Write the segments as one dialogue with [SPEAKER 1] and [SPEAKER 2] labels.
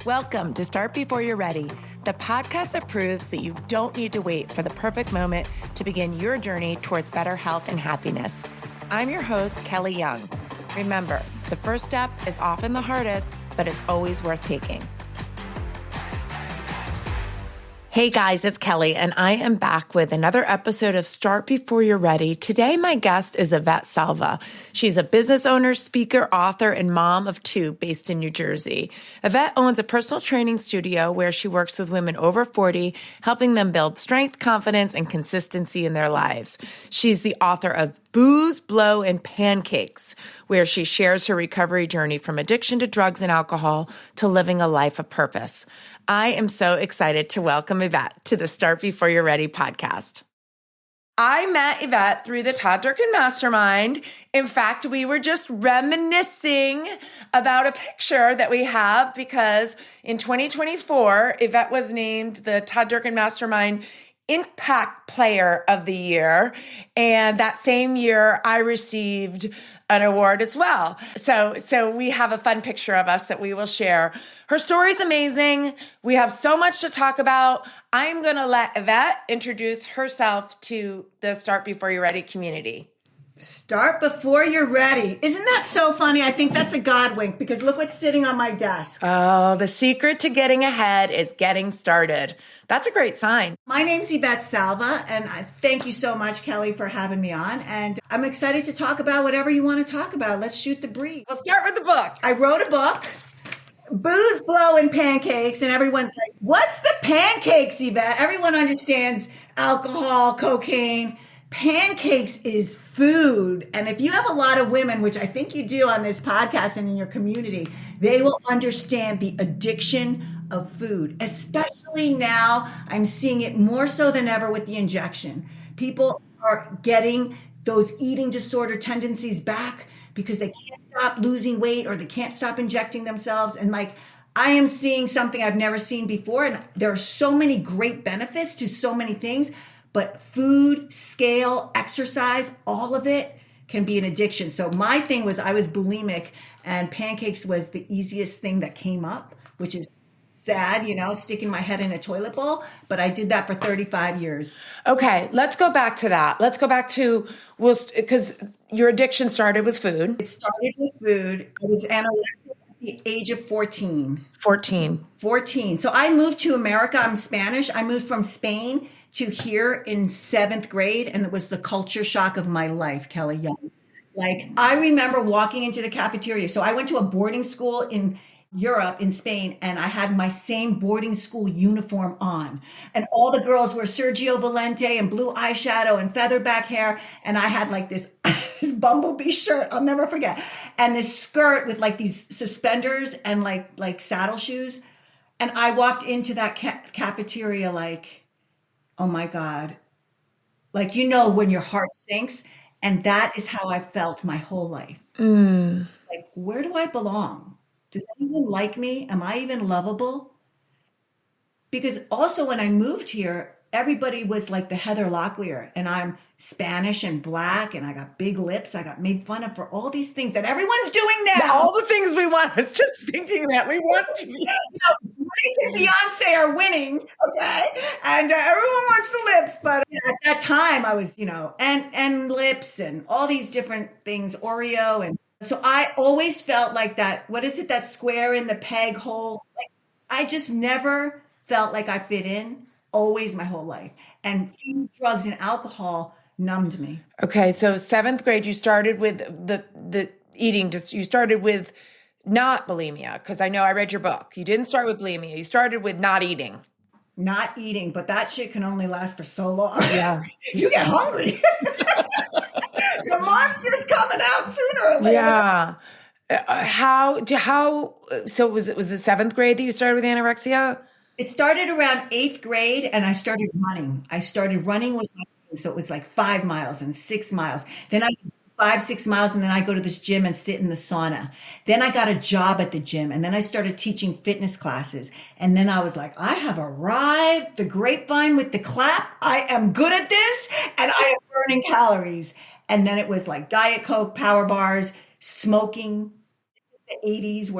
[SPEAKER 1] Welcome to Start Before You're Ready, the podcast that proves that you don't need to wait for the perfect moment to begin your journey towards better health and happiness. I'm your host, Kelly Young. Remember, the first step is often the hardest, but it's always worth taking. Hey guys, it's Kelly, and I am back with another episode of Start Before You're Ready. Today, my guest is Yvette Salva. She's a business owner, speaker, author, and mom of two based in New Jersey. Yvette owns a personal training studio where she works with women over 40, helping them build strength, confidence, and consistency in their lives. She's the author of Booze, Blow, and Pancakes, where she shares her recovery journey from addiction to drugs and alcohol to living a life of purpose. I am so excited to welcome Yvette to the Start Before You're Ready podcast. I met Yvette through the Todd Durkin Mastermind. In fact, we were just reminiscing about a picture that we have because in 2024, Yvette was named the Todd Durkin Mastermind Impact Player of the Year. And that same year, I received an award as well. So we have a fun picture of us that we will share. Her story's amazing. We have so much to talk about. I'm going to let Yvette introduce herself to the Start Before You're Ready community.
[SPEAKER 2] Start before you're ready. Isn't that so funny? I think that's a God wink because look what's sitting on my desk.
[SPEAKER 1] Oh, the secret to getting ahead is getting started. That's a great sign.
[SPEAKER 2] My name's Yvette Salva, and I thank you so much, Kelly, for having me on. And I'm excited to talk about whatever you want to talk about. Let's shoot the breeze.
[SPEAKER 1] We'll start with the book.
[SPEAKER 2] I wrote a book, Booze, Blow, and Pancakes, and everyone's like, what's the pancakes, Yvette? Everyone understands alcohol, cocaine. Pancakes is food. And if you have a lot of women, which I think you do on this podcast and in your community, they will understand the addiction of food. Especially now, I'm seeing it more so than ever with the injection. People are getting those eating disorder tendencies back because they can't stop losing weight or they can't stop injecting themselves. And like, I am seeing something I've never seen before. And there are so many great benefits to so many things. But food, scale, exercise, all of it can be an addiction. So my thing was I was bulimic and pancakes was the easiest thing that came up, which is sad, sticking my head in a toilet bowl. But I did that for 35 years.
[SPEAKER 1] Okay, let's go back to that. Let's go back to, because your addiction started with food.
[SPEAKER 2] It started with food. I was anorexic at the age of 14.
[SPEAKER 1] 14.
[SPEAKER 2] So I moved to America. I'm Spanish. I moved from Spain to here in 7th grade, and it was the culture shock of my life, Kelly Young. Like, I remember walking into the cafeteria. So I went to a boarding school in Europe, in Spain, and I had my same boarding school uniform on. And all the girls were Sergio Valente and blue eyeshadow and feather back hair. And I had like this, this bumblebee shirt, I'll never forget. And this skirt with like these suspenders and like saddle shoes. And I walked into that cafeteria like, oh my God. Like, when your heart sinks. And that is how I felt my whole life. Like, where do I belong? Does anyone like me? Am I even lovable? Because also when I moved here, everybody was like the Heather Locklear, and I'm Spanish and black, and I got big lips. I got made fun of for all these things that everyone's doing now.
[SPEAKER 1] All the things we want. I was just thinking that we want to be.
[SPEAKER 2] Drake and Beyonce are winning, okay? And everyone wants the lips, but at that time I was, and lips and all these different things, Oreo. And so I always felt like that, what is it, that square in the peg hole? Like, I just never felt like I fit in, always my whole life. And food, drugs, and alcohol numbed me.
[SPEAKER 1] Okay, so 7th grade, you started with the eating, you started with not bulimia, because I know I read your book. You didn't start with bulimia. You started with not eating.
[SPEAKER 2] Not eating, but that shit can only last for so long.
[SPEAKER 1] Yeah.
[SPEAKER 2] You get hungry. The monster's coming out sooner or later.
[SPEAKER 1] Yeah. So was it 7th grade that you started with anorexia?
[SPEAKER 2] It started around 8th grade, and I started running. Was my thing, so it was like 5 miles and 6 miles. Then I 5-6 miles, and then I go to this gym and sit in the sauna. Then I got a job at the gym, and then I started teaching fitness classes. And then I was like, I have arrived, the grapevine with the clap. I am good at this, and I am burning calories. And then it was like Diet Coke, power bars, smoking, the 80s,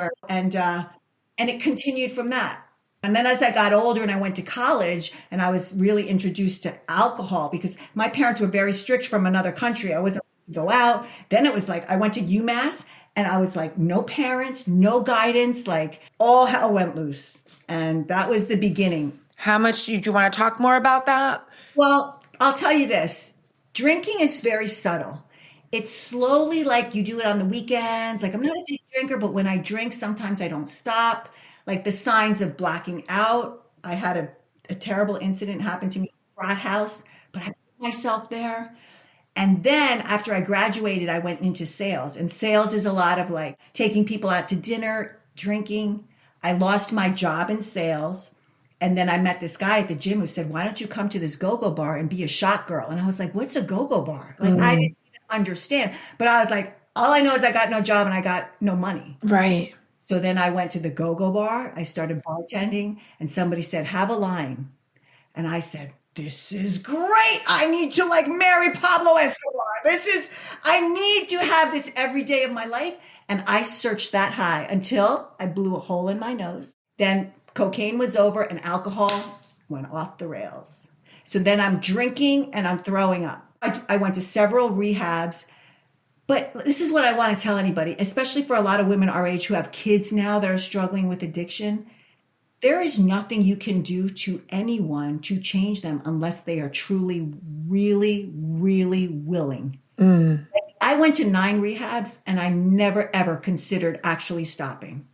[SPEAKER 2] And it continued from that. And then as I got older and I went to college and I was really introduced to alcohol because my parents were very strict from another country. I wasn't allowed to go out. Then it was like, I went to UMass and I was like, no parents, no guidance, like all hell went loose. And that was the beginning.
[SPEAKER 1] How much do you want to talk more about that?
[SPEAKER 2] Well, I'll tell you this. Drinking is very subtle. It's slowly like you do it on the weekends. Like I'm not a big drinker, but when I drink, sometimes I don't stop. Like the signs of blacking out. I had a terrible incident happen to me in a frat house, but I put myself there. And then after I graduated, I went into sales. And sales is a lot of like taking people out to dinner, drinking. I lost my job in sales. And then I met this guy at the gym who said, why don't you come to this go-go bar and be a shot girl? And I was like, what's a go-go bar? Like, I didn't even understand. But I was like, all I know is I got no job and I got no money.
[SPEAKER 1] Right.
[SPEAKER 2] So then I went to the go-go bar. I started bartending and somebody said, have a line. And I said, this is great. I need to like marry Pablo Escobar. I need to have this every day of my life. And I searched that high until I blew a hole in my nose. Then cocaine was over and alcohol went off the rails. So then I'm drinking and I'm throwing up. I went to several rehabs. But this is what I want to tell anybody, especially for a lot of women our age who have kids now that are struggling with addiction. There is nothing you can do to anyone to change them unless they are truly, really, really willing. I went to 9 rehabs and I never, ever considered actually stopping.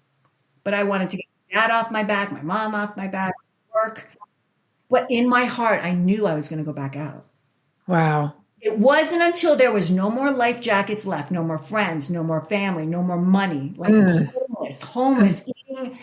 [SPEAKER 2] But I wanted to get my dad off my back, my mom off my back, work. But in my heart, I knew I was going to go back out.
[SPEAKER 1] Wow.
[SPEAKER 2] It wasn't until there was no more life jackets left, no more friends, no more family, no more money, like homeless, eating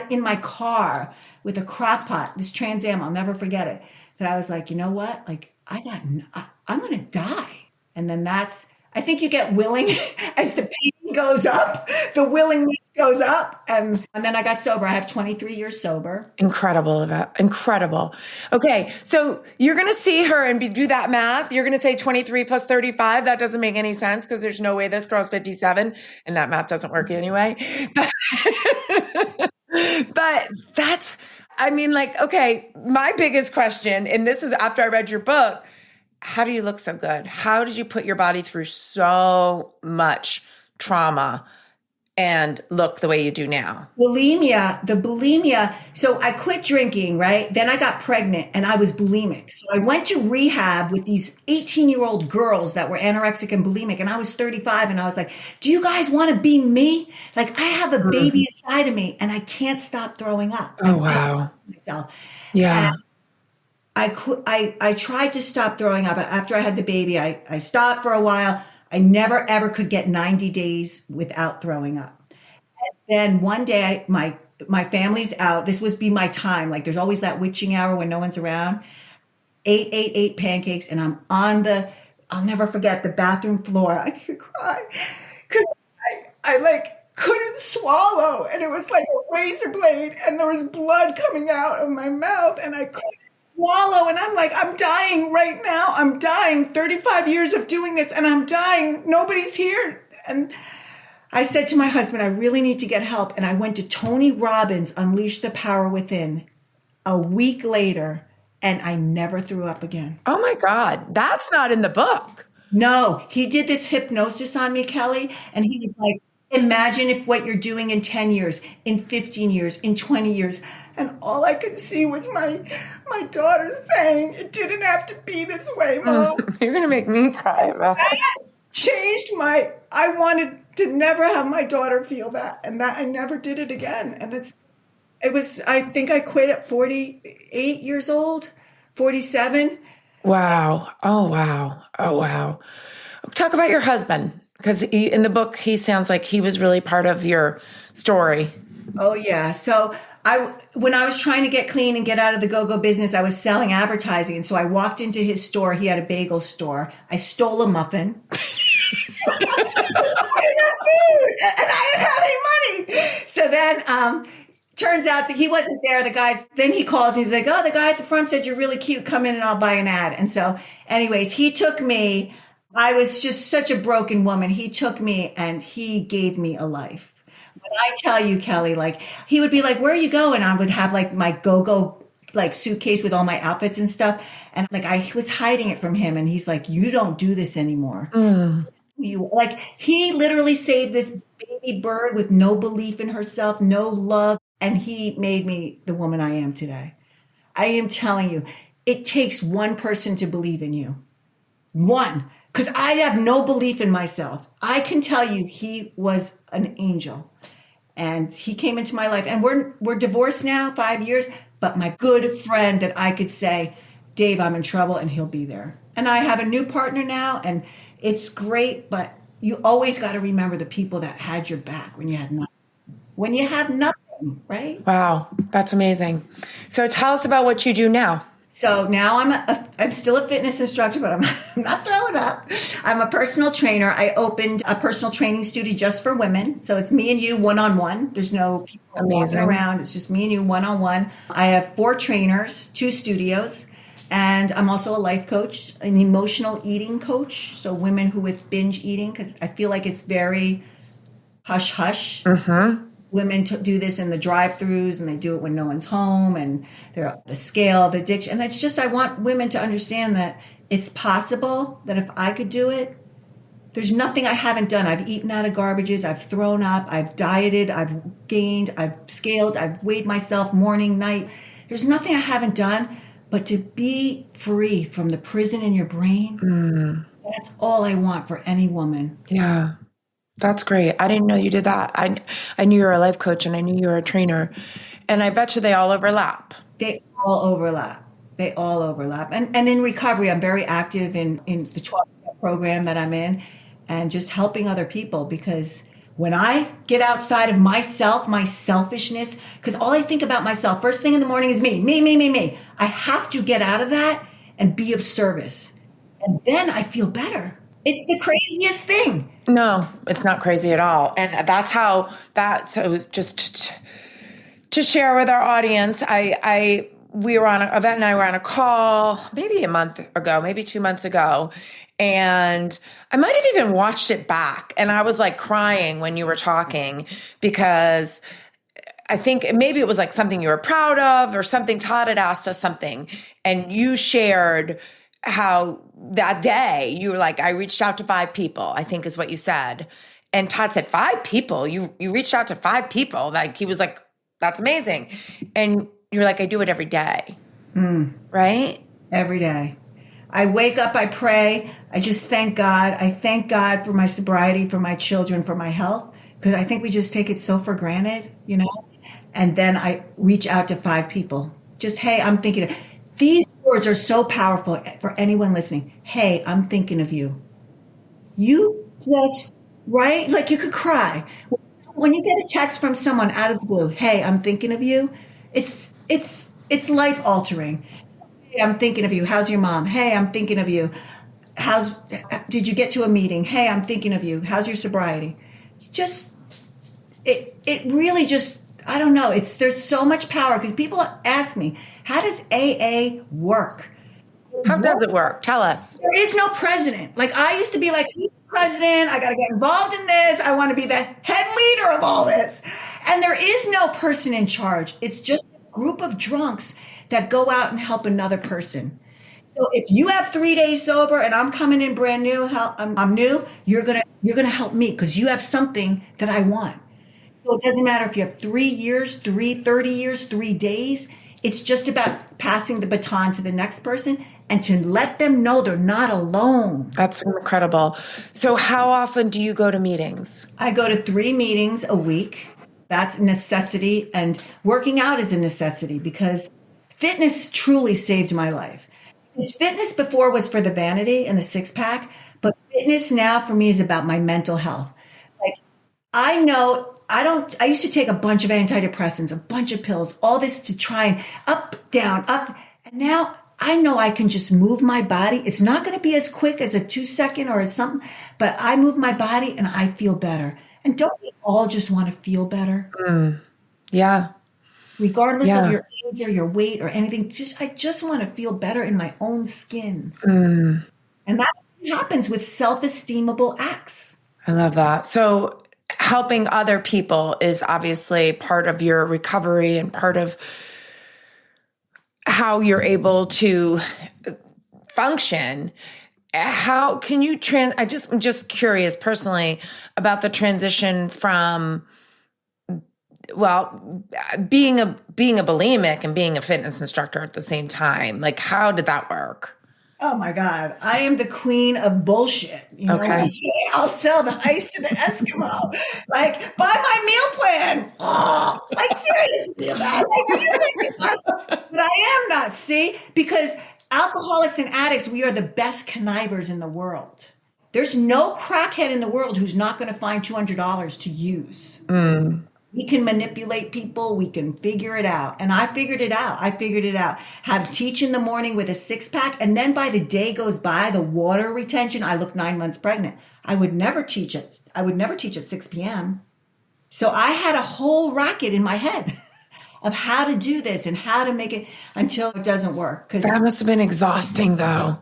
[SPEAKER 2] in my car with a crock pot, this Trans Am, I'll never forget it. That I was like, you know what? Like I'm going to die. And then I think you get willing as the pain goes up, the willingness goes up. And then I got sober. I have 23 years sober.
[SPEAKER 1] Incredible, Yvette. Incredible. Okay. So you're going to see her and do that math. You're going to say 23 plus 35. That doesn't make any sense because there's no way this girl's 57 and that math doesn't work anyway. But that's, okay, my biggest question, and this is after I read your book, how do you look so good? How did you put your body through so much trauma and look the way you do now? The
[SPEAKER 2] bulimia. So I quit drinking, right? Then I got pregnant and I was bulimic. So I went to rehab with these 18-year-old girls that were anorexic and bulimic. And I was 35 and I was like, do you guys want to be me? Like I have a baby inside of me and I can't stop throwing up.
[SPEAKER 1] Oh, wow.
[SPEAKER 2] Myself.
[SPEAKER 1] Yeah.
[SPEAKER 2] And I tried to stop throwing up. After I had the baby, I stopped for a while. I never, ever could get 90 days without throwing up. And then one day, my family's out. This was be my time. Like there's always that witching hour when no one's around. Ate pancakes. And I'm on I'll never forget the bathroom floor. I could cry because I like couldn't swallow. And it was like a razor blade and there was blood coming out of my mouth and I couldn't swallow. And I'm like, I'm dying right now. I'm dying. 35 years of doing this and I'm dying. Nobody's here. And I said to my husband, I really need to get help. And I went to Tony Robbins' Unleash the Power Within a week later and I never threw up again.
[SPEAKER 1] Oh my God. That's not in the book.
[SPEAKER 2] No, he did this hypnosis on me, Kelly. And he was like, imagine if what you're doing in 10 years, in 15 years, in 20 years. And all I could see was my daughter saying, it didn't have to be this way, Mom.
[SPEAKER 1] You're going to make me cry.
[SPEAKER 2] That changed I wanted to never have my daughter feel that. And that I never did it again. And I think I quit at 48 years old, 47.
[SPEAKER 1] Wow. Oh, wow. Oh, wow. Talk about your husband. Because in the book, he sounds like he was really part of your story.
[SPEAKER 2] Oh, yeah. So when I was trying to get clean and get out of the go-go business, I was selling advertising. And so I walked into his store. He had a bagel store. I stole a muffin. I didn't have food and I didn't have any money. So then turns out that he wasn't there. Then he calls and he's like, oh, the guy at the front said, you're really cute. Come in and I'll buy an ad. And so anyways, he took me. I was just such a broken woman. He took me and he gave me a life. When I tell you, Kelly, like he would be like, "Where are you going?" I would have like my go-go like suitcase with all my outfits and stuff. And like I was hiding it from him and he's like, "You don't do this anymore." You like he literally saved this baby bird with no belief in herself, no love, and he made me the woman I am today. I am telling you, it takes one person to believe in you. One, because I have no belief in myself. I can tell you he was an angel. And he came into my life and we're divorced now, 5 years, but my good friend that I could say, "Dave, I'm in trouble," and he'll be there. And I have a new partner now and it's great, but you always got to remember the people that had your back when you had nothing. When you have nothing, right?
[SPEAKER 1] Wow, that's amazing. So tell us about what you do now.
[SPEAKER 2] So now I'm still a fitness instructor, but I'm not throwing up. I'm a personal trainer. I opened a personal training studio just for women. So it's me and you one-on-one. There's no people walking around. It's just me and you one-on-one. I have 4 trainers, 2 studios, and I'm also a life coach, an emotional eating coach. So women who with binge eating, because I feel like it's very hush-hush. Women do this in the drive-thrus and they do it when no one's home and they're up the scale of addiction. And it's just, I want women to understand that it's possible that if I could do it, there's nothing I haven't done. I've eaten out of garbages. I've thrown up. I've dieted. I've gained. I've scaled. I've weighed myself morning, night. There's nothing I haven't done, but to be free from the prison in your brain, that's all I want for any woman.
[SPEAKER 1] Yeah. That's great. I didn't know you did that. I knew you were a life coach and I knew you were a trainer. And I bet you they all overlap.
[SPEAKER 2] They all overlap. They all overlap. And in recovery, I'm very active in the 12-step program that I'm in and just helping other people because when I get outside of myself, my selfishness, because all I think about myself, first thing in the morning is me. I have to get out of that and be of service. And then I feel better. It's the craziest thing.
[SPEAKER 1] No, it's not crazy at all. And so just to share with our audience, Yvette and I were on a call maybe a month ago, maybe 2 months ago. And I might have even watched it back. And I was like crying when you were talking because I think maybe it was like something you were proud of or something. Todd had asked us something and you shared how that day you were like, I reached out to 5 people, I think is what you said. And Todd said, 5 people? You reached out to 5 people? Like he was like, that's amazing. And you're like, I do it every day. Right?
[SPEAKER 2] Every day. I wake up, I pray. I just thank God. I thank God for my sobriety, for my children, for my health. Because I think we just take it so for granted, you know? And then I reach out to 5 people. Just, hey, I'm thinking of... These words are so powerful for anyone listening. Hey, I'm thinking of you. You just, right? Like you could cry. When you get a text from someone out of the blue, hey, I'm thinking of you. It's life altering. Hey, I'm thinking of you. How's your mom? Hey, I'm thinking of you. Did you get to a meeting? Hey, I'm thinking of you. How's your sobriety? It really just, I don't know. There's so much power because people ask me, how does AA work?
[SPEAKER 1] How does it work? Tell us.
[SPEAKER 2] There is no president. Like I used to be like, who's the president? I got to get involved in this. I want to be the head leader of all this. And there is no person in charge. It's just a group of drunks that go out and help another person. So if you have 3 days sober and I'm coming in brand new, I'm new, you're gonna help me because you have something that I want. So it doesn't matter if you have 3 years, 30 years, 3 days. It's just about passing the baton to the next person and to let them know they're not alone.
[SPEAKER 1] That's incredible. So how often do you go to meetings?
[SPEAKER 2] I go to 3 meetings a week. That's a necessity. And working out is a necessity because fitness truly saved my life. Because fitness before was for the vanity and the 6-pack, but fitness now for me is about my mental health. Like I used to take a bunch of antidepressants, a bunch of pills, all this to try and up, down, up. And now I know I can just move my body. It's not going to be as quick as a 2-second or something, but I move my body and I feel better. And don't we all just want to feel better?
[SPEAKER 1] Yeah.
[SPEAKER 2] Regardless of your age or your weight or anything, I just want to feel better in my own skin. And that happens with self-esteemable acts.
[SPEAKER 1] I love that. So helping other people is obviously part of your recovery and part of how you're able to function. How can you I'm just curious personally about the transition from, well, being a bulimic and being a fitness instructor at the same time. Like, how did that work?
[SPEAKER 2] Oh my God. I am the queen of bullshit. You know what I'm saying? I'll sell the ice to the Eskimo. Like, buy my meal plan. Oh, like, seriously, like, but I am not, see? Because alcoholics and addicts, we are the best connivers in the world. There's no crackhead in the world who's not going to find $200 to use. We can manipulate people. We can figure it out. And I figured it out. How to teach in the morning with a 6-pack. And then by the day goes by, the water retention, I look 9 months pregnant. I would never teach at 6 p.m. So I had a whole racket in my head of how to do this and how to make it until it doesn't work.
[SPEAKER 1] That must have been exhausting though.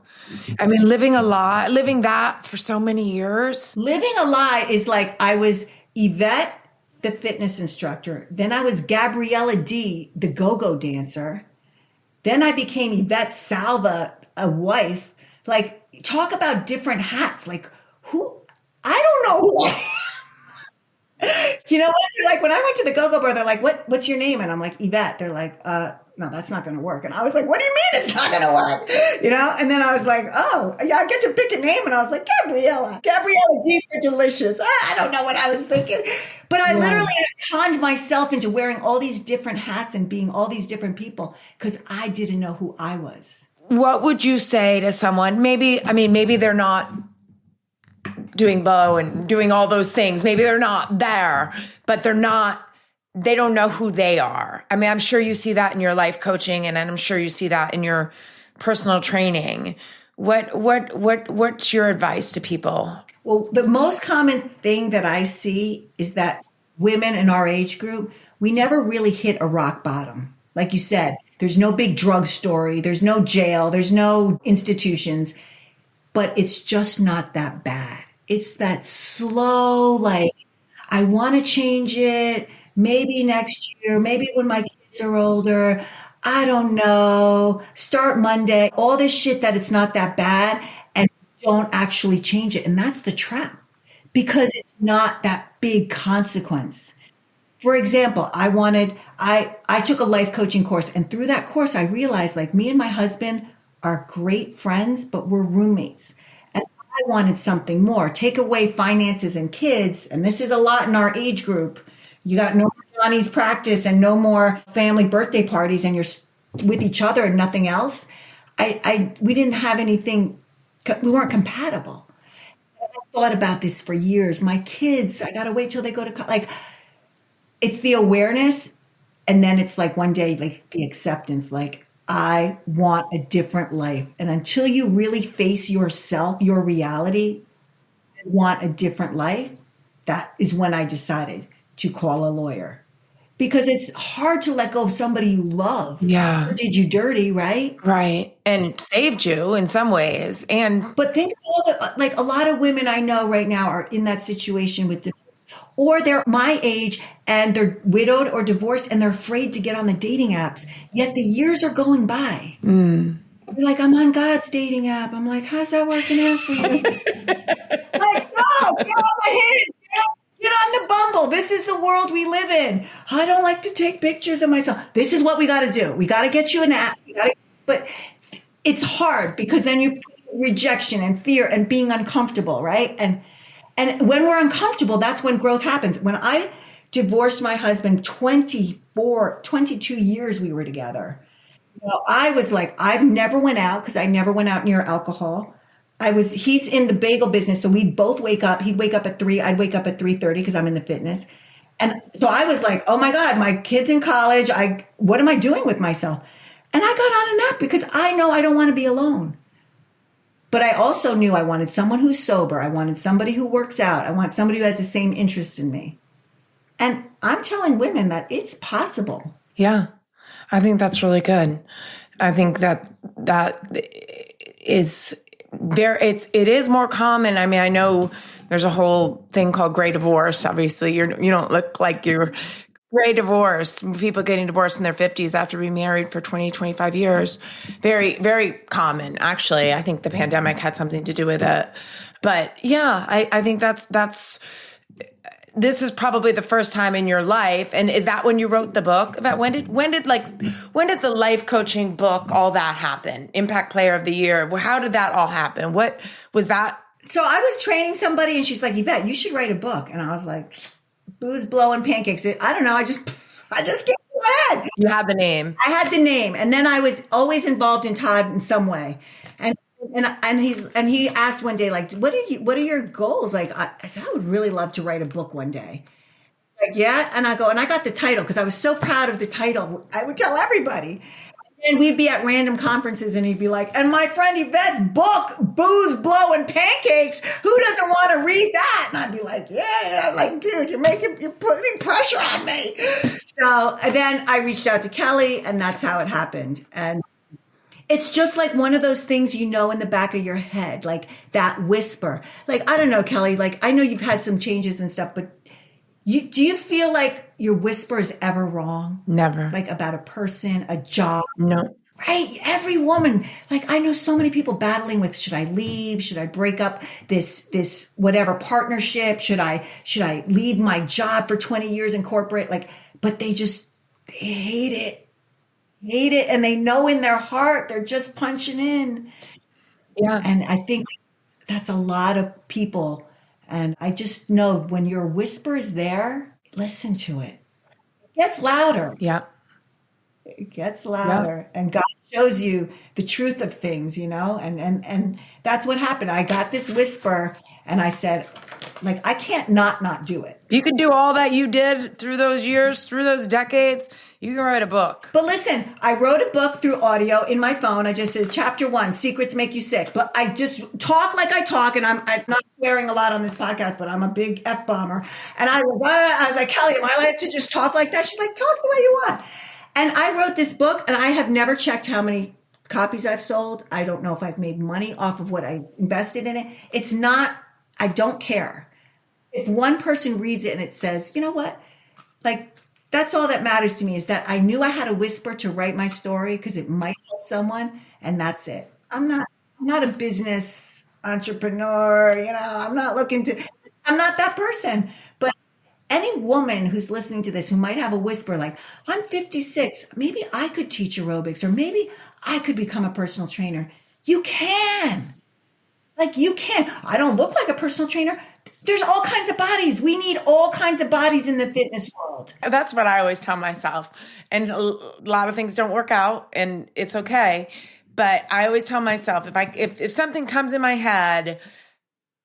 [SPEAKER 1] I mean, living that for so many years.
[SPEAKER 2] Living a lie is like I was Yvette, the fitness instructor. Then I was Gabriella D, the go-go dancer. Then I became Yvette Salva, a wife. Like, talk about different hats. Like, I don't know who I am. You know what? They're like, when I went to the go-go bar, they're like, what's your name? And I'm like, Yvette. They're like, no, that's not going to work. And I was like, what do you mean it's not going to work? You know? And then I was like, oh, yeah, I get to pick a name. And I was like, Gabriella D for delicious. I don't know what I was thinking. But I literally conned myself into wearing all these different hats and being all these different people because I didn't know who I was.
[SPEAKER 1] What would you say to someone? Maybe they're not doing bow and doing all those things. Maybe they're not there, but they don't know who they are. I mean, I'm sure you see that in your life coaching, and I'm sure you see that in your personal training. What's your advice to people?
[SPEAKER 2] Well, the most common thing that I see is that women in our age group, we never really hit a rock bottom. Like you said, there's no big drug story, there's no jail, there's no institutions, but it's just not that bad. It's that slow, like, I want to change it. Maybe next year, maybe when my kids are older, I don't know, start Monday, all this shit that it's not that bad and don't actually change it. And that's the trap because it's not that big consequence. For example, I took a life coaching course, and through that course, I realized like me and my husband are great friends, but we're roommates. And I wanted something more, take away finances and kids. And this is a lot in our age group. You got no more Johnny's practice and no more family birthday parties, and you're with each other and nothing else. We didn't have anything. We weren't compatible. I thought about this for years. My kids, I got to wait till they go to college. Like, it's the awareness. And then it's like one day, like the acceptance, like I want a different life. And until you really face yourself, your reality, and want a different life, that is when I decided to call a lawyer. Because it's hard to let go of somebody you love.
[SPEAKER 1] Yeah.
[SPEAKER 2] Who did you dirty, right?
[SPEAKER 1] Right. And saved you in some ways.
[SPEAKER 2] But think of all like a lot of women I know right now are in that situation with this, or they're my age and they're widowed or divorced and they're afraid to get on the dating apps. Yet the years are going by. You're like, I'm on God's dating app. I'm like, how's that working out for you? Like, no, get on the Hinge. Get on the Bumble. This is the world we live in. I don't like to take pictures of myself. This is what we got to do. We got to get you an app. But it's hard because then you put rejection and fear and being uncomfortable, right? And when we're uncomfortable, that's when growth happens. When I divorced my husband, 22 years we were together. Well, I was like, I've never went out because I never went out near alcohol. He's in the bagel business. So we'd both wake up. He'd wake up at 3. I'd wake up at 3:30 because I'm in the fitness. And so I was like, oh my God, my kid's in college. What am I doing with myself? And I got on an app because I know I don't want to be alone. But I also knew I wanted someone who's sober. I wanted somebody who works out. I want somebody who has the same interest in me. And I'm telling women that it's possible.
[SPEAKER 1] Yeah. I think that's really good. I think that is it is more common. I mean, I know There's a whole thing called gray divorce. Obviously, you don't look like you're gray divorce. People getting divorced in their 50s after being married for 20, 25 years. Very, very common, actually. I think the pandemic had something to do with it. But yeah, I think this is probably the first time in your life. And is that when you wrote the book? When did the life coaching book, all that happen? Impact Player of the Year. How did that all happen? What was that?
[SPEAKER 2] So I was training somebody and she's like, Yvette, you should write a book. And I was like, booze, blowing, pancakes. I don't know. I just came to my head.
[SPEAKER 1] You had the name. I
[SPEAKER 2] had the name. And then I was always involved in Todd in some way. And he asked one day, like, what are your goals? Like, I said, I would really love to write a book one day. Like, yeah. And I got the title because I was so proud of the title. I would tell everybody. And we'd be at random conferences and he'd be like, and my friend Yvette's book, Booze, Blow, and Pancakes, who doesn't want to read that? And I'd be like, yeah. I'm like, dude, you're putting pressure on me. So then I reached out to Kelly and that's how it happened. And it's just like one of those things in the back of your head, like that whisper. Like, I don't know, Kelly, like I know you've had some changes and stuff, but do you feel like your whisper is ever wrong?
[SPEAKER 1] Never.
[SPEAKER 2] Like about a person, a job?
[SPEAKER 1] No.
[SPEAKER 2] Right? Every woman, like I know so many people battling with, should I leave? Should I break up this whatever partnership? Should I leave my job for 20 years in corporate? Like, but they hate it. And they know in their heart they're just punching in.
[SPEAKER 1] Yeah.
[SPEAKER 2] And I think that's a lot of people. And I just know when your whisper is there, listen to it. It gets louder.
[SPEAKER 1] Yeah.
[SPEAKER 2] It gets louder. Yeah. And God shows you the truth of things, and that's what happened. I got this whisper and I said, like, I can't not do it.
[SPEAKER 1] If you could do all that you did through those years, through those decades, you can write a book.
[SPEAKER 2] But listen, I wrote a book through audio in my phone. I just said, chapter 1, secrets make you sick. But I just talk like I talk, and I'm not swearing a lot on this podcast, but I'm a big F-bomber. And I was like, Kelly, am I allowed to just talk like that? She's like, talk the way you want. And I wrote this book, and I have never checked how many copies I've sold. I don't know if I've made money off of what I invested in it. It's not, I don't care. If one person reads it and it says, you know what, like, that's all that matters to me, is that I knew I had a whisper to write my story because it might help someone, and that's it. I'm not a business entrepreneur, I'm not that person. But any woman who's listening to this who might have a whisper like, I'm 56, maybe I could teach aerobics, or maybe I could become a personal trainer. You can. Like, you can. I don't look like a personal trainer. There's all kinds of bodies. We need all kinds of bodies in the fitness world.
[SPEAKER 1] That's what I always tell myself. And a lot of things don't work out, and it's okay. But I always tell myself, if something comes in my head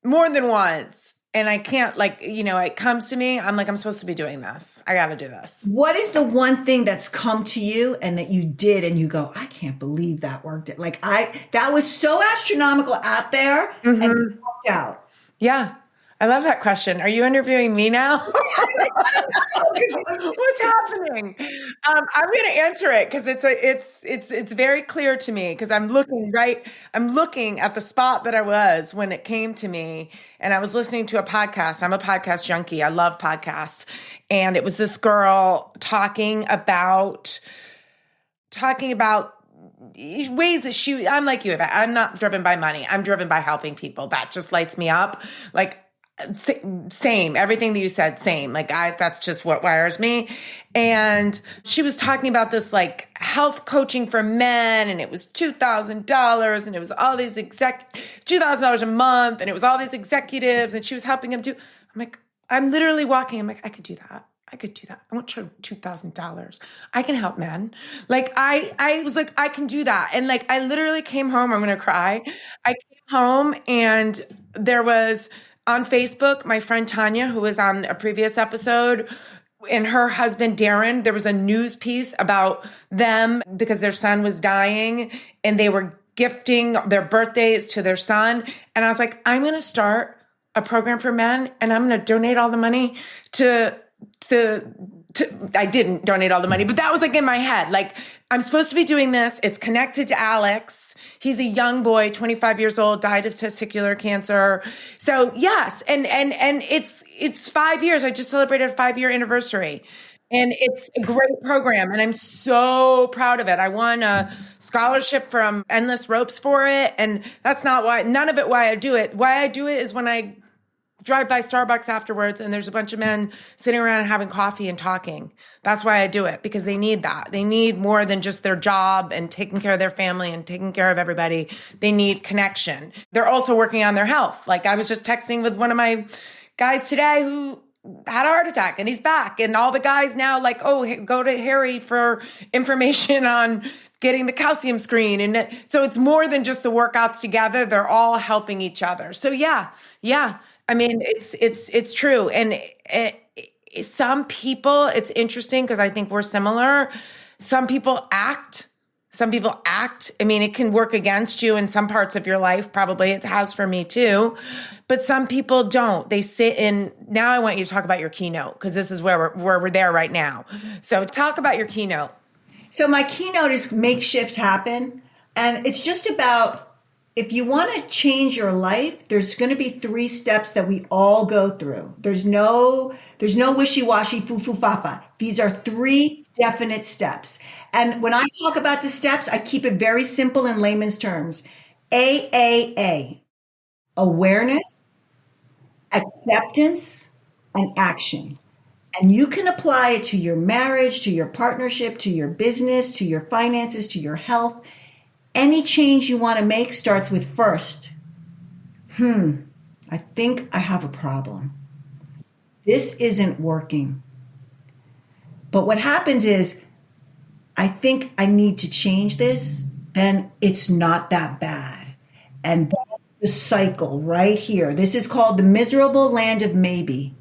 [SPEAKER 1] more than once, and I can't, it comes to me, I'm like, I'm supposed to be doing this. I got to do this.
[SPEAKER 2] What is the one thing that's come to you and that you did and you go, I can't believe that worked. Like, that was so astronomical out there, and it worked out.
[SPEAKER 1] Yeah. I love that question. Are you interviewing me now? What's happening? I'm going to answer it because it's very clear to me, because I'm looking at the spot that I was when it came to me, and I was listening to a podcast. I'm a podcast junkie. I love podcasts. And it was this girl talking about ways that I'm like you, I'm not driven by money. I'm driven by helping people. That just lights me up. Like, same, everything that you said, same. Like, that's just what wires me. And she was talking about this, like, health coaching for men, and it was $2,000, and it was all these $2,000 a month, and it was all these executives, and she was helping them do. I'm like, I'm literally walking. I'm like, I could do that. I won't charge $2,000. I can help men. Like, I was like, I can do that. And like, I literally came home. I'm going to cry. I came home, and there was on Facebook, my friend Tanya, who was on a previous episode, and her husband, Darren, there was a news piece about them because their son was dying, and they were gifting their birthdays to their son. And I was like, I'm going to start a program for men, and I'm going to donate all the money to I didn't donate all the money, but that was like in my head. Like, I'm supposed to be doing this. It's connected to Alex. He's a young boy, 25 years old, died of testicular cancer. So yes. And it's 5 years. I just celebrated a 5-year anniversary. And it's a great program. And I'm so proud of it. I won a scholarship from Endless Ropes for it. And that's not none of it why I do it. Why I do it is when I drive by Starbucks afterwards and there's a bunch of men sitting around and having coffee and talking. That's why I do it, because they need that. They need more than just their job and taking care of their family and taking care of everybody. They need connection. They're also working on their health. Like, I was just texting with one of my guys today who had a heart attack and he's back. And all the guys now like, oh, go to Harry for information on getting the calcium screen. And so it's more than just the workouts together. They're all helping each other. So yeah. I mean, it's true. And some people, it's interesting because I think we're similar. Some people act. I mean, it can work against you in some parts of your life. Probably it has for me too. But some people don't. They sit in. Now I want you to talk about your keynote, because this is where we're there right now. So talk about your keynote.
[SPEAKER 2] So my keynote is Make Shift Happen. And it's just about, if you want to change your life, there's going to be 3 steps that we all go through. There's no wishy-washy, foo-foo-fa-fa. These are 3 definite steps. And when I talk about the steps, I keep it very simple in layman's terms. AAA, awareness, acceptance, and action. And you can apply it to your marriage, to your partnership, to your business, to your finances, to your health. Any change you want to make starts with first. I think I have a problem. This isn't working. But what happens is, I think I need to change this, then it's not that bad. And that's the cycle right here. This is called the miserable land of maybe.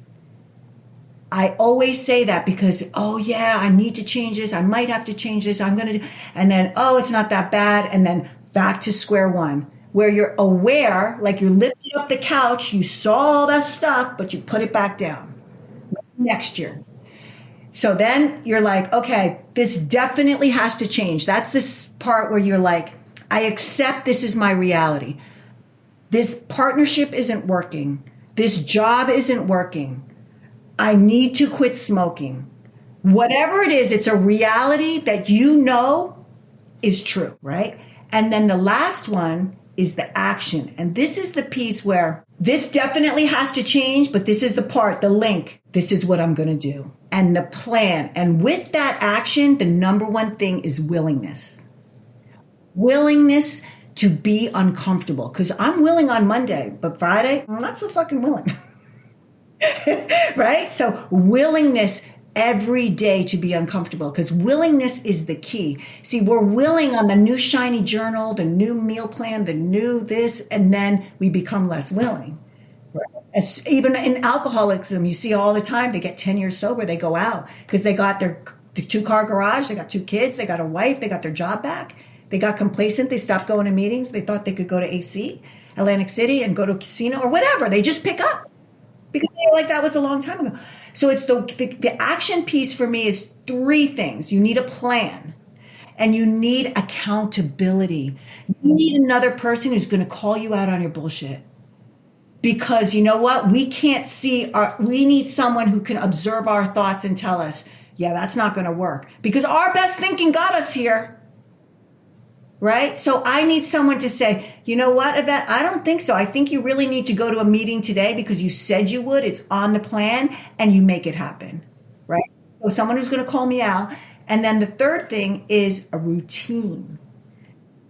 [SPEAKER 2] I always say that because, oh yeah, I need to change this. I might have to change this. I'm going to do, and then, oh, it's not that bad. And then back to square one, where you're aware, like you lifted up the couch, you saw all that stuff, but you put it back down next year. So then you're like, okay, this definitely has to change. That's this part where you're like, I accept this is my reality. This partnership isn't working. This job isn't working. I need to quit smoking. Whatever it is, it's a reality that you know is true, right? And then the last one is the action. And this is the piece where this definitely has to change, but this is the part, the link. This is what I'm going to do. And the plan. And with that action, the number one thing is willingness. Willingness to be uncomfortable. Because I'm willing on Monday, but Friday, I'm not so fucking willing. Right? So willingness every day to be uncomfortable, because willingness is the key. See, we're willing on the new shiny journal, the new meal plan, the new this, and then we become less willing. Right? Even in alcoholism, you see all the time, they get 10 years sober, they go out because they got their 2-car garage, they got 2 kids, they got a wife, they got their job back. They got complacent, they stopped going to meetings, they thought they could go to AC, Atlantic City, and go to a casino or whatever. They just pick up. Because they were like, that was a long time ago. So it's the action piece for me is 3 things. You need a plan and you need accountability. You need another person who's going to call you out on your bullshit. Because you know what? We can't see we need someone who can observe our thoughts and tell us, yeah, that's not going to work. Because our best thinking got us here. Right? So I need someone to say, you know what, Yvette, I don't think so. I think you really need to go to a meeting today because you said you would. It's on the plan and you make it happen. Right? So someone who's going to call me out. And then the third thing is a routine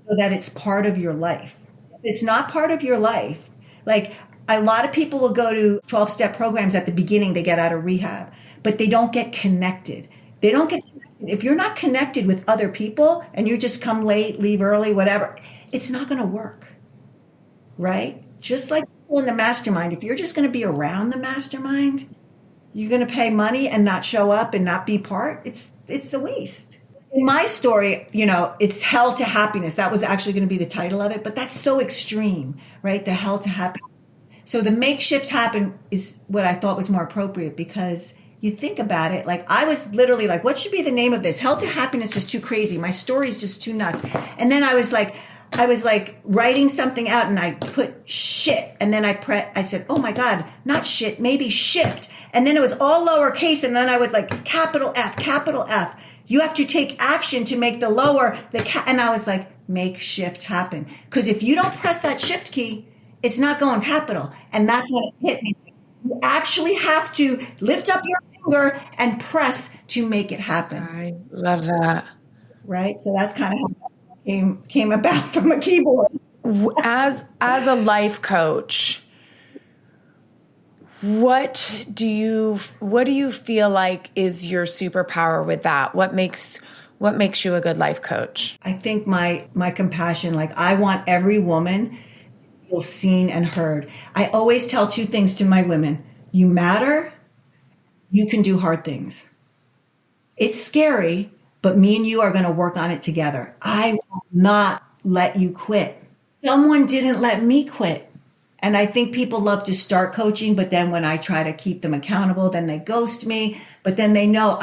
[SPEAKER 2] so that it's part of your life. If it's not part of your life, like a lot of people will go to 12-step programs at the beginning, they get out of rehab, but they don't get connected. They don't get connected. If you're not connected with other people and you just come late, leave early, whatever, it's not going to work, right? Just like people in the mastermind, if you're just going to be around the mastermind, you're going to pay money and not show up and not be part. It's a waste. In my story, it's hell to happiness. That was actually going to be the title of it, but that's so extreme, right? The hell to happiness. So the Make Shift Happen is what I thought was more appropriate because you think about it, like I was literally like, what should be the name of this? Hell to Happiness is too crazy. My story is just too nuts. And then I was like writing something out and I put shit. And then I said, oh my God, not shit, maybe shift. And then it was all lowercase. And then I was like, capital F, capital F. You have to take action to make the lower, and I was like, make shift happen. Because if you don't press that shift key, it's not going capital. And that's when it hit me. You actually have to lift up your finger and press to make it happen.
[SPEAKER 1] I love that.
[SPEAKER 2] Right? So that's kind of how it came about from a keyboard.
[SPEAKER 1] As a life coach, what do you feel like is your superpower with that? What makes you a good life coach?
[SPEAKER 2] I think my compassion, like I want every woman to feel seen and heard. I always tell two things to my women. You matter. You can do hard things. It's scary, but me and you are going to work on it together. I will not let you quit. Someone didn't let me quit. And I think people love to start coaching, but then when I try to keep them accountable, then they ghost me. But then they know,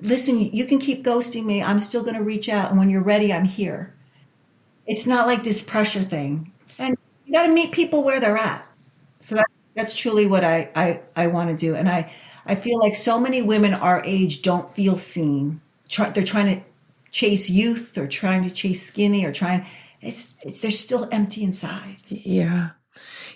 [SPEAKER 2] listen, you can keep ghosting me. I'm still going to reach out. And when you're ready, I'm here. It's not like this pressure thing. And you got to meet people where they're at. So that's truly what I want to do. And I feel like so many women our age don't feel seen. They're trying to chase youth or trying to chase skinny or they're still empty inside.
[SPEAKER 1] Yeah.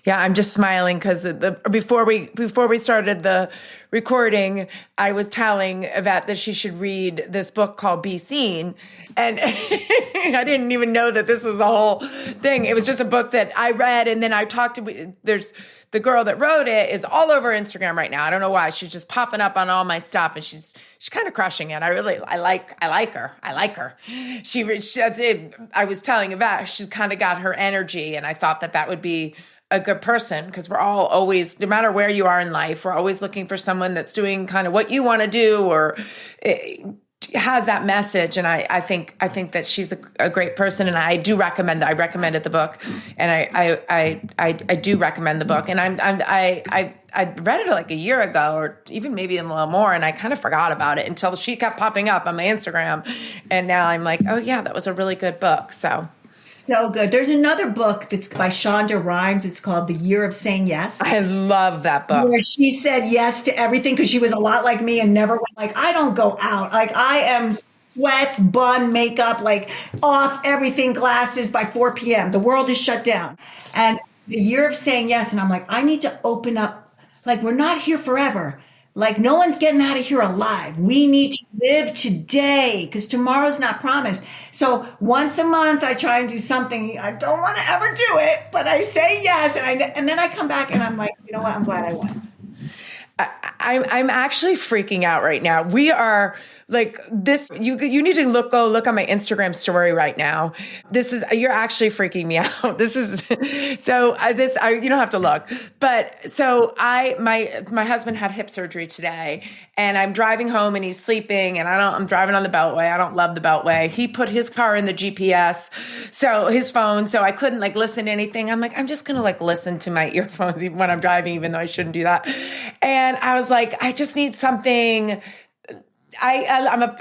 [SPEAKER 1] Yeah, I'm just smiling because before we started the recording, I was telling Yvette that she should read this book called Be Seen. And I didn't even know that this was a whole thing. It was just a book that I read. And then I talked to, there's the girl that wrote it is all over Instagram right now. I don't know why. She's just popping up on all my stuff and she's kind of crushing it. I like her. I was telling Yvette, she's kind of got her energy. And I thought that would be a good person because we're all always, no matter where you are in life, we're always looking for someone that's doing kind of what you want to do or has that message. And I think that she's a great person. And I do recommend that. I recommended the book and I do recommend the book. And I read it like a year ago or even maybe a little more. And I kind of forgot about it until she kept popping up on my Instagram. And now I'm like, oh yeah, that was a really good book.
[SPEAKER 2] So good. There's another book that's by Shonda Rhimes. It's called The Year of Saying Yes.
[SPEAKER 1] I love that book.
[SPEAKER 2] Where she said yes to everything because she was a lot like me and never went like, I don't go out. Like I am sweats, bun, makeup, like off everything, glasses by 4 p.m. The world is shut down. And The Year of Saying Yes. And I'm like, I need to open up. Like we're not here forever. Like no one's getting out of here alive. We need to live today because tomorrow's not promised. So once a month I try and do something. I don't want to ever do it, but I say yes. And then I come back and I'm like, you know what? I'm glad I went.
[SPEAKER 1] I'm actually freaking out right now. We are like this. You need to go look on my Instagram story right now. You're actually freaking me out. You don't have to look, but so my husband had hip surgery today and I'm driving home and he's sleeping and I'm driving on the Beltway. I don't love the Beltway. He put his car in the GPS, so his phone, so I couldn't like listen to anything. I'm like, I'm just going to like listen to my earphones even when I'm driving, even though I shouldn't do that. And I was like, I just need something. I love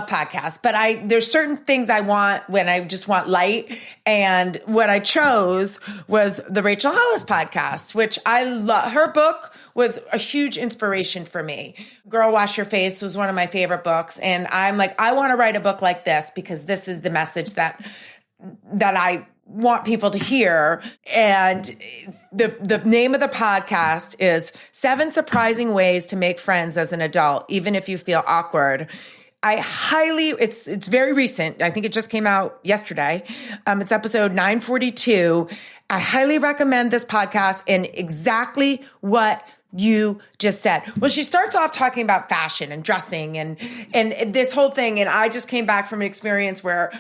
[SPEAKER 1] podcasts, but there's certain things I want when I just want light. And what I chose was the Rachel Hollis podcast, which I love. Her book was a huge inspiration for me. Girl, Wash Your Face was one of my favorite books. And I'm like, I want to write a book like this because this is the message that I want people to hear. And the name of the podcast is 7 Surprising Ways to Make Friends as an Adult, Even If You Feel Awkward. It's very recent. I think it just came out yesterday. It's episode 942. I highly recommend this podcast and exactly what you just said. Well, she starts off talking about fashion and dressing and this whole thing. And I just came back from an experience where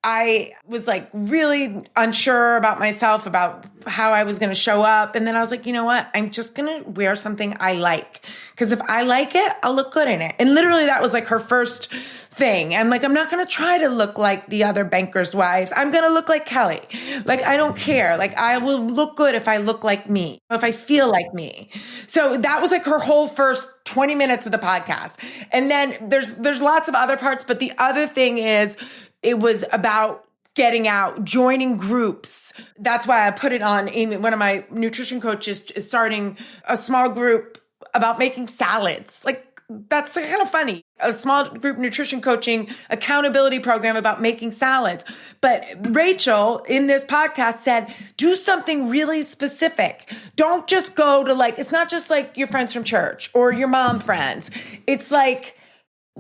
[SPEAKER 1] I was like really unsure about myself, about how I was going to show up. And then I was like, you know what? I'm just going to wear something I like. Because if I like it, I'll look good in it. And literally that was like her first thing. I'm like, I'm not going to try to look like the other bankers' wives. I'm going to look like Kelly. Like, I don't care. Like, I will look good if I look like me, if I feel like me. So that was like her whole first 20 minutes of the podcast. And then there's lots of other parts, but the other thing is it was about getting out, joining groups. That's why I put it on. Amy, one of my nutrition coaches, is starting a small group about making salads. Like, that's kind of funny. A small group nutrition coaching accountability program about making salads. But Rachel in this podcast said, do something really specific. Don't just go to like, it's not just like your friends from church or your mom friends. It's like,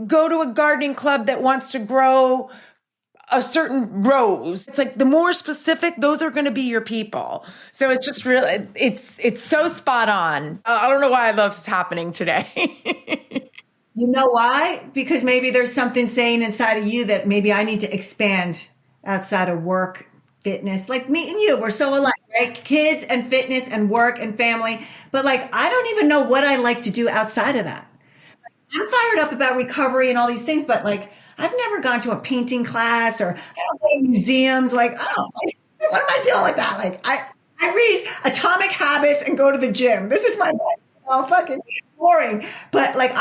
[SPEAKER 1] go to a gardening club that wants to grow a certain rose. It's like the more specific, those are going to be your people. So it's just really, it's so spot on. I don't know why I love this happening today.
[SPEAKER 2] You know why? Because maybe there's something saying inside of you that maybe I need to expand outside of work, fitness. Like me and you, we're so alike, right? Kids and fitness and work and family. But like, I don't even know what I like to do outside of that. I'm fired up about recovery and all these things, but like, I've never gone to a painting class or I don't go to museums. Like, oh, what am I doing with that? Like, I read Atomic Habits and go to the gym. This is my life. Oh, fucking boring. But like,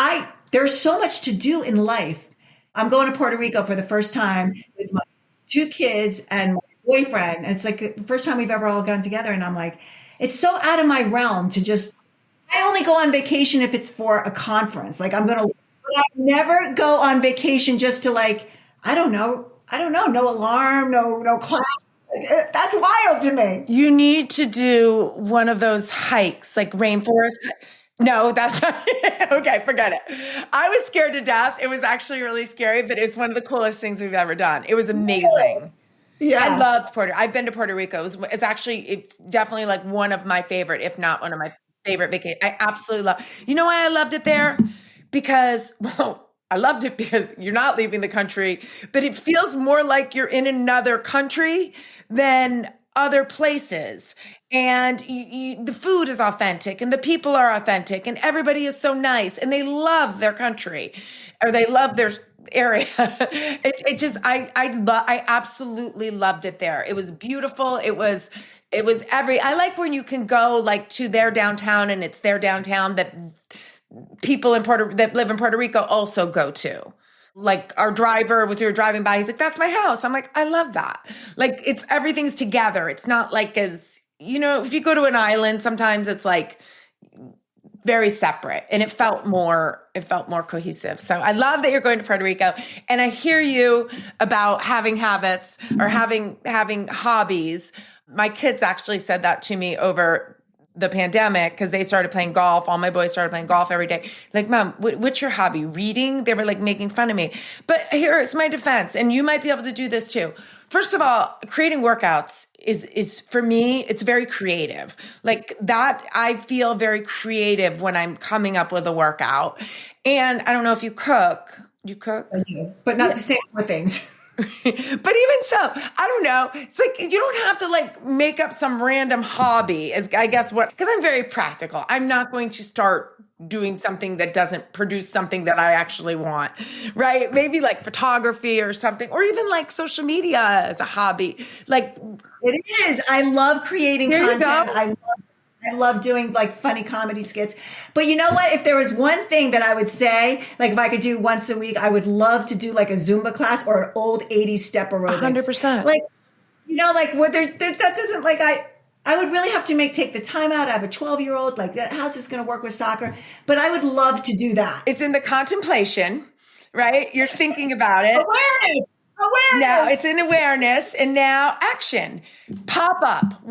[SPEAKER 2] there's so much to do in life. I'm going to Puerto Rico for the first time with my 2 kids and my boyfriend. And it's like the first time we've ever all gone together. And I'm like, it's so out of my realm to just, I only go on vacation if it's for a conference. Like I'm going to, but I never go on vacation just to like, I don't know, no alarm, no class. That's wild to me.
[SPEAKER 1] You need to do one of those hikes, like rainforest. No, that's not, okay, forget it. I was scared to death. It was actually really scary, but it's one of the coolest things we've ever done. It was amazing. Yeah. I loved I've been to Puerto Rico. It's definitely like one of my favorite, if not one of my favorite vacations. I absolutely love. You know why I loved it there? Because, well, I loved it because you're not leaving the country, but it feels more like you're in another country than other places. And the food is authentic and the people are authentic and everybody is so nice and they love their country or they love their area. I absolutely loved it there. It was beautiful. I like when you can go like to their downtown and it's their downtown that people that live in Puerto Rico also go to. Like our driver, we were driving by, he's like, that's my house. I'm like, I love that. Like everything's together. It's not like if you go to an island, sometimes it's like very separate and it felt more cohesive. So I love that you're going to Puerto Rico and I hear you about having habits or having hobbies. My kids actually said that to me over the pandemic because they started playing golf. All my boys started playing golf every day. Like, Mom, what's your hobby? Reading? They were like making fun of me. But here's my defense, and you might be able to do this too. First of all, creating workouts is for me, it's very creative. Like that, I feel very creative when I'm coming up with a workout. And I don't know if you cook. Do you cook?
[SPEAKER 2] I do, but not the same for things.
[SPEAKER 1] But even so, I don't know. It's like, you don't have to like make up some random hobby as I guess because I'm very practical. I'm not going to start doing something that doesn't produce something that I actually want, right? Maybe like photography or something, or even like social media as a hobby. Like
[SPEAKER 2] it is. I love creating
[SPEAKER 1] content.
[SPEAKER 2] I love doing like funny comedy skits. But you know what? If there was one thing that I would say, like if I could do once a week, I would love to do like a Zumba class or an old 80s step aerobics.
[SPEAKER 1] 100%.
[SPEAKER 2] Like, like what that doesn't like, I would really have to take the time out. I have a 12-year-old, like how's this going to work with soccer? But I would love to do that.
[SPEAKER 1] It's in the contemplation, right? You're thinking about it.
[SPEAKER 2] Awareness.
[SPEAKER 1] Now it's in awareness and now action. Pop up.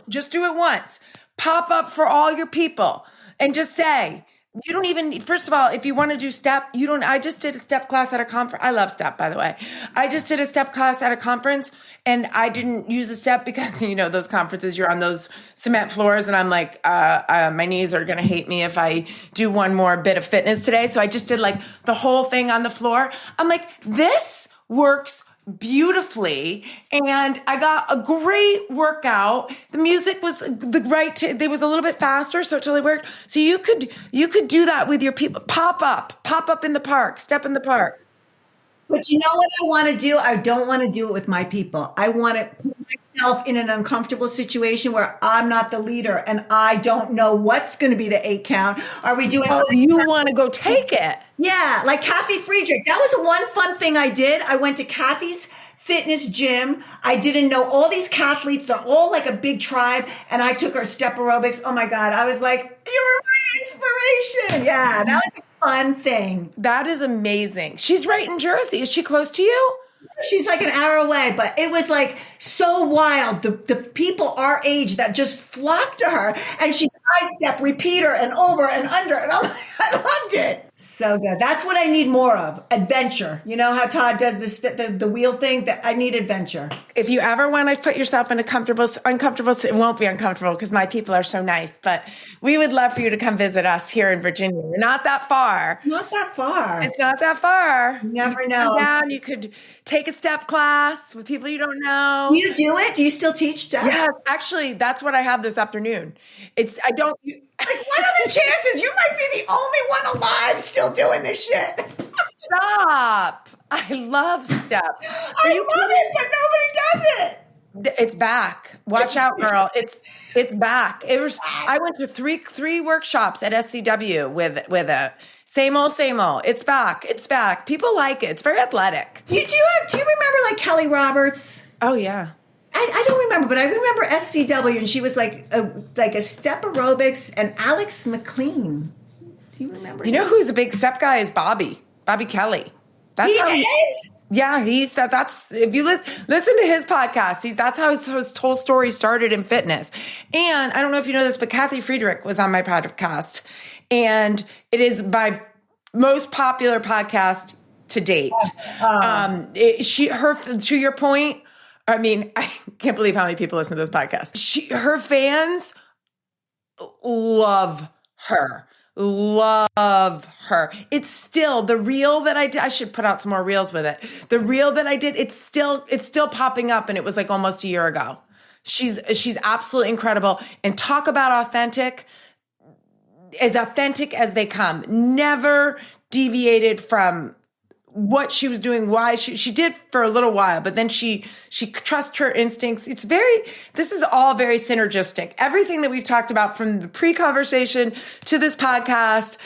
[SPEAKER 1] Just do it once. Pop up for all your people and just say, you don't even, first of all, if you want to do step, I just did a step class at a conference. I love step, by the way. I just did a step class at a conference and I didn't use a step because, those conferences, you're on those cement floors and I'm like, my knees are going to hate me if I do one more bit of fitness today. So I just did like the whole thing on the floor. I'm like, this works beautifully. And I got a great workout. The music was it was a little bit faster. So it totally worked. So you could do that with your people. Pop up in the park, step in the park.
[SPEAKER 2] But you know what I want to do? I don't want to do it with my people. I want to put myself in an uncomfortable situation where I'm not the leader and I don't know what's going to be the 8 count. Are we doing?
[SPEAKER 1] Oh, you want to go take it?
[SPEAKER 2] Yeah, like Kathy Friedrich. That was one fun thing I did. I went to Kathy's fitness gym. I didn't know all these Cathletes. They're all like a big tribe. And I took her step aerobics. Oh my God. I was like, you're my inspiration. Yeah, that was a fun thing.
[SPEAKER 1] That is amazing. She's right in Jersey. Is she close to you?
[SPEAKER 2] She's like an hour away, but it was like so wild. The people our age that just flocked to her, and she's sidestep, repeater, and over and under. And I'm like, I loved it. So good. That's what I need more of. Adventure. You know how Todd does this, the wheel thing? That I need adventure.
[SPEAKER 1] If you ever want to put yourself in a uncomfortable, it won't be uncomfortable because my people are so nice, but we would love for you to come visit us here in Virginia. We're not that far.
[SPEAKER 2] Not that far.
[SPEAKER 1] It's not that far.
[SPEAKER 2] You never know.
[SPEAKER 1] Come down, you could take a step class with people you don't know.
[SPEAKER 2] Do you do it? Do you still teach step?
[SPEAKER 1] Yes, actually, that's what I have this afternoon.
[SPEAKER 2] Like, what are the chances? You might be the only one alive still doing this shit.
[SPEAKER 1] Stop. I love step.
[SPEAKER 2] I love it, but nobody does it.
[SPEAKER 1] It's back. Watch out, girl. It's back. I went to three workshops at SCW with a same old. It's back. It's back. People like it. It's very athletic.
[SPEAKER 2] Do you remember like Kelly Roberts?
[SPEAKER 1] Oh yeah.
[SPEAKER 2] I don't remember, but I remember SCW, and she was like a step aerobics, and Alex McLean. Do you remember?
[SPEAKER 1] You know who's a big step guy is Bobby Kelly. That's
[SPEAKER 2] he
[SPEAKER 1] how
[SPEAKER 2] is?
[SPEAKER 1] Yeah, he said that's, if you listen to his podcast, that's how his whole story started in fitness. And I don't know if you know this, but Kathy Friedrich was on my podcast, and it is my most popular podcast to date. To your point, I mean, I can't believe how many people listen to this podcast. Her fans love her. It's still the reel that I did. I should put out some more reels with it. The reel that I did, it's still popping up, and it was like almost a year ago. She's absolutely incredible. And talk about authentic as they come. Never deviated from what she was doing, why she did for a little while, but then she trusts her instincts. This is all very synergistic. Everything that we've talked about from the pre-conversation to this podcast,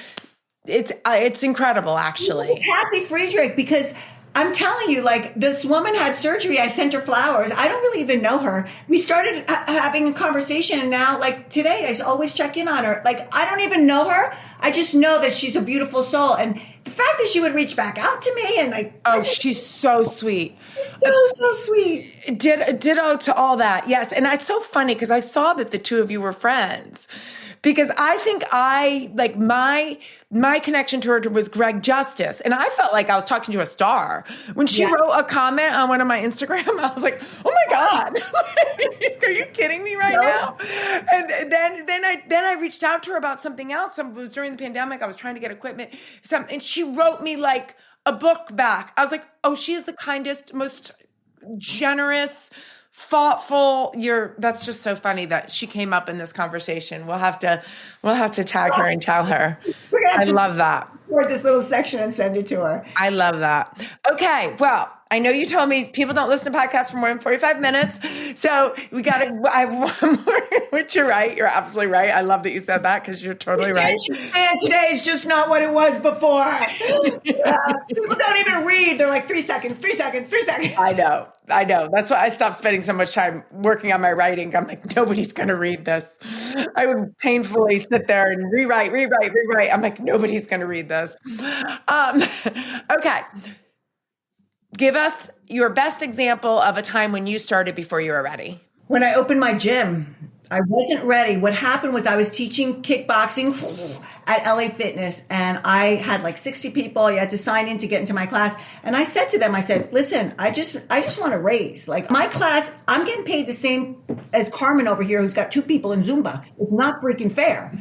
[SPEAKER 1] it's incredible, actually.
[SPEAKER 2] Kathy Friedrich, because I'm telling you, like, this woman had surgery. I sent her flowers. I don't really even know her. We started having a conversation, and now, like, today, I always check in on her. Like, I don't even know her. I just know that she's a beautiful soul. And the fact that she would reach back out to me and, like...
[SPEAKER 1] Oh, she's so sweet.
[SPEAKER 2] She's so sweet.
[SPEAKER 1] Ditto to all that. Yes. And it's so funny because I saw that the two of you were friends. Because I think my connection to her was Greg Justice. And I felt like I was talking to a star. When she wrote a comment on one of my Instagram, I was like, oh my God, are you kidding me right now? And then I reached out to her about something else. It was during the pandemic. I was trying to get equipment. And she wrote me like a book back. I was like, oh, she is the kindest, most generous, thoughtful. That's just so funny that she came up in this conversation. We'll have to tag her and tell her. I love that.
[SPEAKER 2] Record this little section and send it to her.
[SPEAKER 1] I love that. Okay. Well, I know you told me people don't listen to podcasts for more than 45 minutes. So I have one more, which you're right. You're absolutely right. I love that you said that because you're totally right.
[SPEAKER 2] And today is just not what it was before. People don't even read. They're like 3 seconds.
[SPEAKER 1] I know. That's why I stopped spending so much time working on my writing. I'm like, nobody's going to read this. I would painfully sit there and rewrite. I'm like, nobody's going to read this. Okay. Give us your best example of a time when you started before you were ready.
[SPEAKER 2] When I opened my gym, I wasn't ready. What happened was I was teaching kickboxing at LA Fitness, and I had like 60 people. You had to sign in to get into my class. And I said to them, listen, I just want to raise. Like, my class, I'm getting paid the same as Carmen over here, who's got 2 people in Zumba. It's not freaking fair.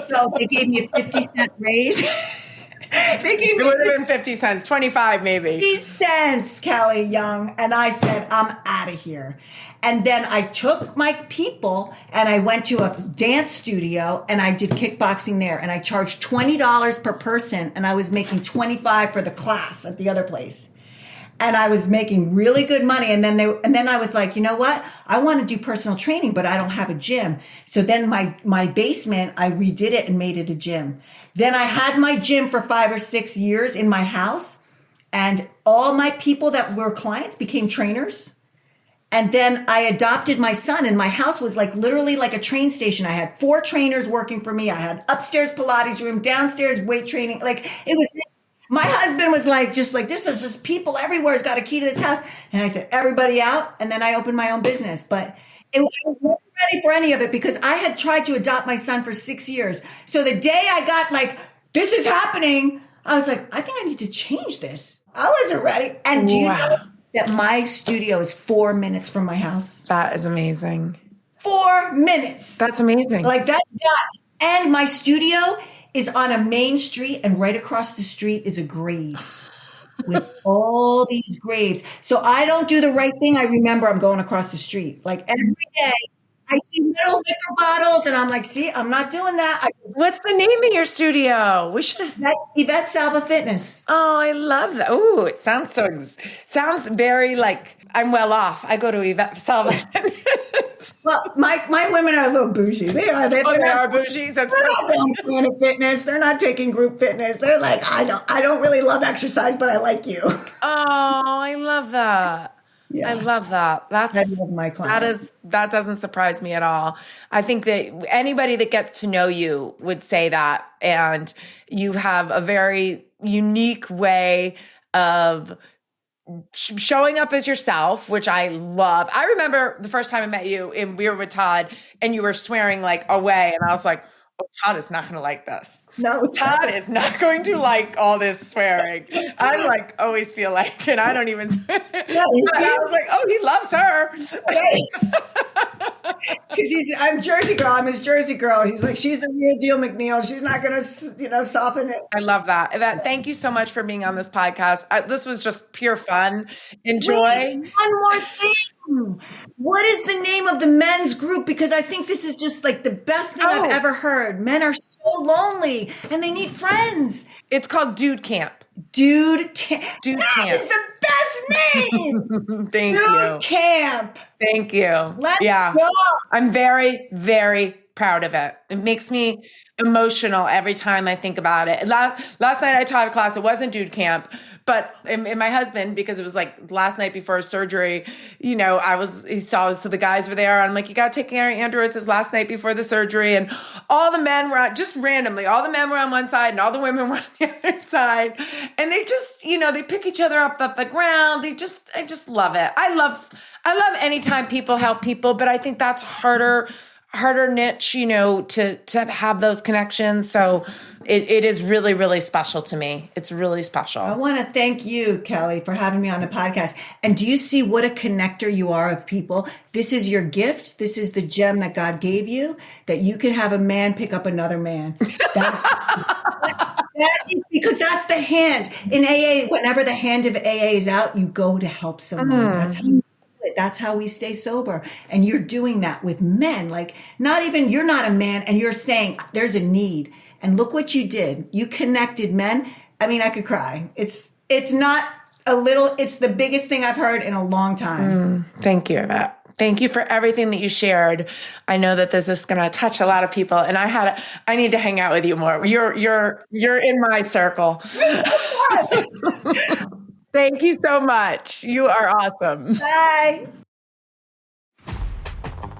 [SPEAKER 2] So they gave me a 50-cent raise.
[SPEAKER 1] It would have been 50 cents, 25 maybe.
[SPEAKER 2] 50 cents, Kelly Young. And I said, I'm out of here. And then I took my people and I went to a dance studio and I did kickboxing there. And I charged $20 per person, and I was making $25 for the class at the other place. and I was making really good money. And then I was like, you know what? I want to do personal training, but I don't have a gym. So then my basement, I redid it and made it a gym. Then I had my gym for 5 or 6 years in my house, and all my people that were clients became trainers. And then I adopted my son, and my house was like literally like a train station. I had 4 trainers working for me. I had upstairs Pilates room, downstairs weight training. Like it was, my husband was like, just like, this is just people everywhere's got a key to this house. And I said, everybody out. And then I opened my own business, but I wasn't ready for any of it because I had tried to adopt my son for 6 years. So the day I got like, this is happening, I was like, I think I need to change this. I wasn't ready. And do you know that my studio is 4 minutes from my house?
[SPEAKER 1] That is amazing.
[SPEAKER 2] 4 minutes.
[SPEAKER 1] That's amazing.
[SPEAKER 2] Like that's God. And my studio is on a main street, and right across the street is a grave with all these graves. So I don't do the right thing. I remember I'm going across the street. Like every day I see little liquor bottles and I'm like, see, I'm not doing that.
[SPEAKER 1] What's the name of your studio? We should.
[SPEAKER 2] Yvette Salva Fitness.
[SPEAKER 1] Oh, I love that. Oh, it sounds very like I'm well off. I go to Yvette Salva Fitness.
[SPEAKER 2] Well, my women are a little bougie. They are. They
[SPEAKER 1] are bougie. They're
[SPEAKER 2] not doing Planet Fitness. They're not taking group fitness. They're like, I don't really love exercise, but I like you.
[SPEAKER 1] Oh, I love that. Yeah. I love that. I love my clients. That doesn't surprise me at all. I think that anybody that gets to know you would say that, and you have a very unique way of showing up as yourself, which I love. I remember the first time I met you and we were with Todd and you were swearing like away. And I was like, oh, Todd is not going to like this.
[SPEAKER 2] No,
[SPEAKER 1] Todd is not going to like all this swearing. I like always feel like, and I don't even, I was like, oh, he loves her.
[SPEAKER 2] Because I'm Jersey girl. I'm his Jersey girl. He's like, she's the real deal, McNeil. She's not going to, soften it.
[SPEAKER 1] I love that. Yvette, thank you so much for being on this podcast. This was just pure fun. Enjoy.
[SPEAKER 2] Wait, one more thing. What is the name of the men's group? Because I think this is just like the best thing I've ever heard. Men are so lonely and they need friends.
[SPEAKER 1] It's called Dude Camp.
[SPEAKER 2] Dude Camp.
[SPEAKER 1] That
[SPEAKER 2] is the best name.
[SPEAKER 1] Thank you.
[SPEAKER 2] Dude Camp.
[SPEAKER 1] Thank you.
[SPEAKER 2] Let's go.
[SPEAKER 1] I'm very, very proud of it. It makes me emotional every time I think about it. Last night I taught a class. It wasn't Dude Camp, but and my husband, because it was like last night before his surgery, he saw, so the guys were there. I'm like, you got to take care of Andrew. It's his last night before the surgery. And all the men were just randomly, all the men were on one side and all the women were on the other side. And they just, they pick each other up off the ground. I just love it. I love anytime people help people, but I think that's harder niche, to have those connections. So it is really, really special to me. It's really special.
[SPEAKER 2] I want to thank you, Kelly, for having me on the podcast. And do you see what a connector you are of people? This is your gift. This is the gem that God gave you, that you can have a man pick up another man. Because that's the hand. In AA, whenever the hand of AA is out, you go to help someone. That's how you do it. That's how we stay sober. And you're doing that with men. Like, you're not a man, and you're saying there's a need. And look what you did. You connected men. I mean, I could cry. It's not a little, it's the biggest thing I've heard in a long time.
[SPEAKER 1] Thank you, Yvette. Thank you for everything that you shared. I know that this is going to touch a lot of people, and I need to hang out with you more. You're in my circle. Thank you so much. You are awesome.
[SPEAKER 2] Bye.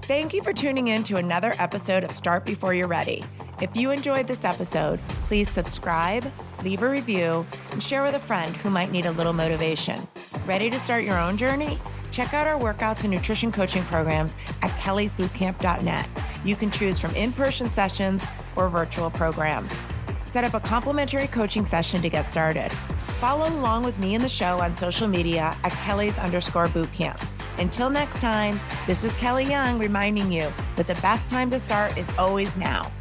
[SPEAKER 1] Thank you for tuning in to another episode of Start Before You're Ready. If you enjoyed this episode, please subscribe, leave a review, and share with a friend who might need a little motivation. Ready to start your own journey? Check out our workouts and nutrition coaching programs at kellysbootcamp.net. You can choose from in-person sessions or virtual programs. Set up a complimentary coaching session to get started. Follow along with me and the show on social media at Kellys_bootcamp. Until next time, this is Kelly Young reminding you that the best time to start is always now.